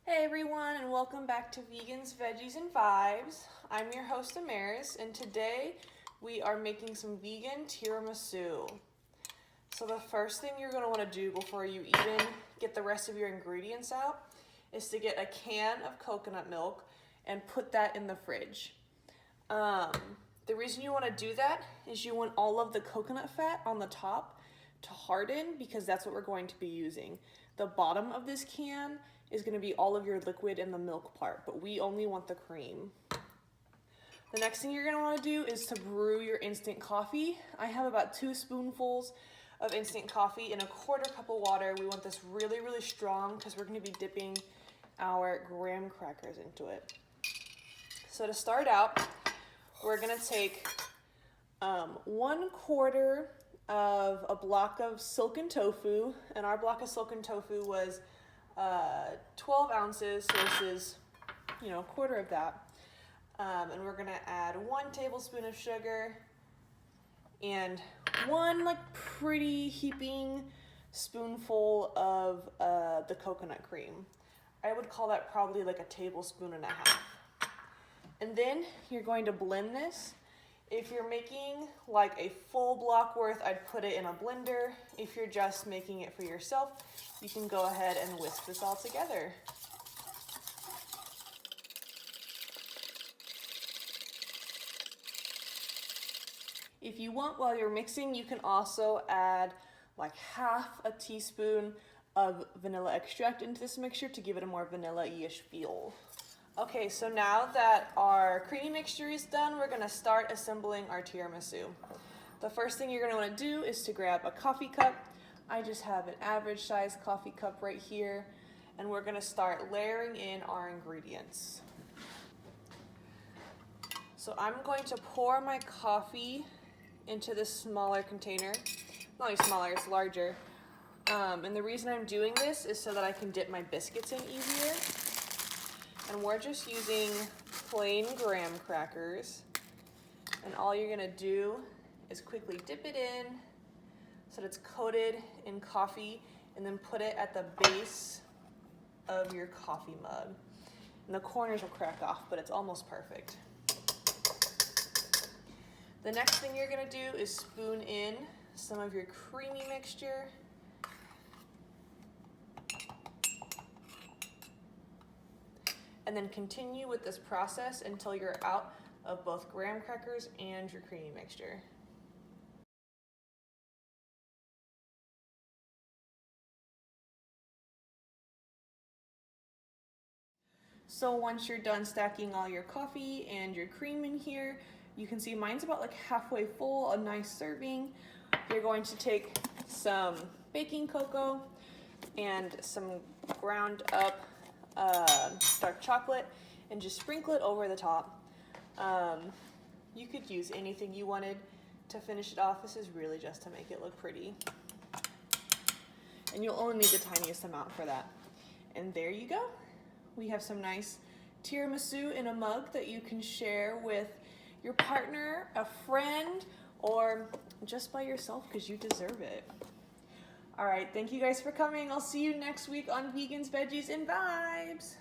Hey everyone, and welcome back to Vegans, Veggies, and Vibes. I'm your host Amarais, and today we are making some vegan tiramisu. So the first thing you're going to want to do before you even get the rest of your ingredients out is to get a can of coconut milk and put that in the fridge. The reason you want to do that is you want all of the coconut fat on the top to harden, because that's what we're going to be using. The bottom of this can is going to be all of your liquid and the milk part, but we only want the cream. The next thing you're going to want to do is to brew your instant coffee. I have about 2 spoonfuls of instant coffee in a 1/4 cup of water. We want this really, really strong because we're going to be dipping our graham crackers into it. So to start out, we're going to take 1/4 of a block of silken tofu, and our block of silken tofu was 12 ounces, so this is, 1/4 of that. And we're gonna add 1 tablespoon of sugar and 1 pretty heaping spoonful of the coconut cream. I would call that probably like 1.5 tablespoons. And then you're going to blend this. If you're making like a full block worth, I'd put it in a blender. If you're just making it for yourself, you can go ahead and whisk this all together. If you want, while you're mixing, you can also add like 1/2 teaspoon of vanilla extract into this mixture to give it a more vanilla-ish feel. Okay, so now that our creamy mixture is done, we're gonna start assembling our tiramisu. The first thing you're gonna wanna do is to grab a coffee cup. I just have an average size coffee cup right here, and we're gonna start layering in our ingredients. So I'm going to pour my coffee into this smaller container. Not only smaller, it's larger. And the reason I'm doing this is so that I can dip my biscuits in easier. And we're just using plain graham crackers. And all you're gonna do is quickly dip it in so that it's coated in coffee, and then put it at the base of your coffee mug. And the corners will crack off, but it's almost perfect. The next thing you're gonna do is spoon in some of your creamy mixture. And then continue with this process until you're out of both graham crackers and your creamy mixture. So once you're done stacking all your coffee and your cream in here, you can see mine's about like halfway full, a nice serving. You're going to take some baking cocoa and some ground up dark chocolate and just sprinkle it over the top. You could use anything you wanted to finish it off. This is really just to make it look pretty. And you'll only need the tiniest amount for that. And there you go. We have some nice tiramisu in a mug that you can share with your partner, a friend, or just by yourself because you deserve it. All right, thank you guys for coming. I'll see you next week on Vegans, Veggies, and Vibes.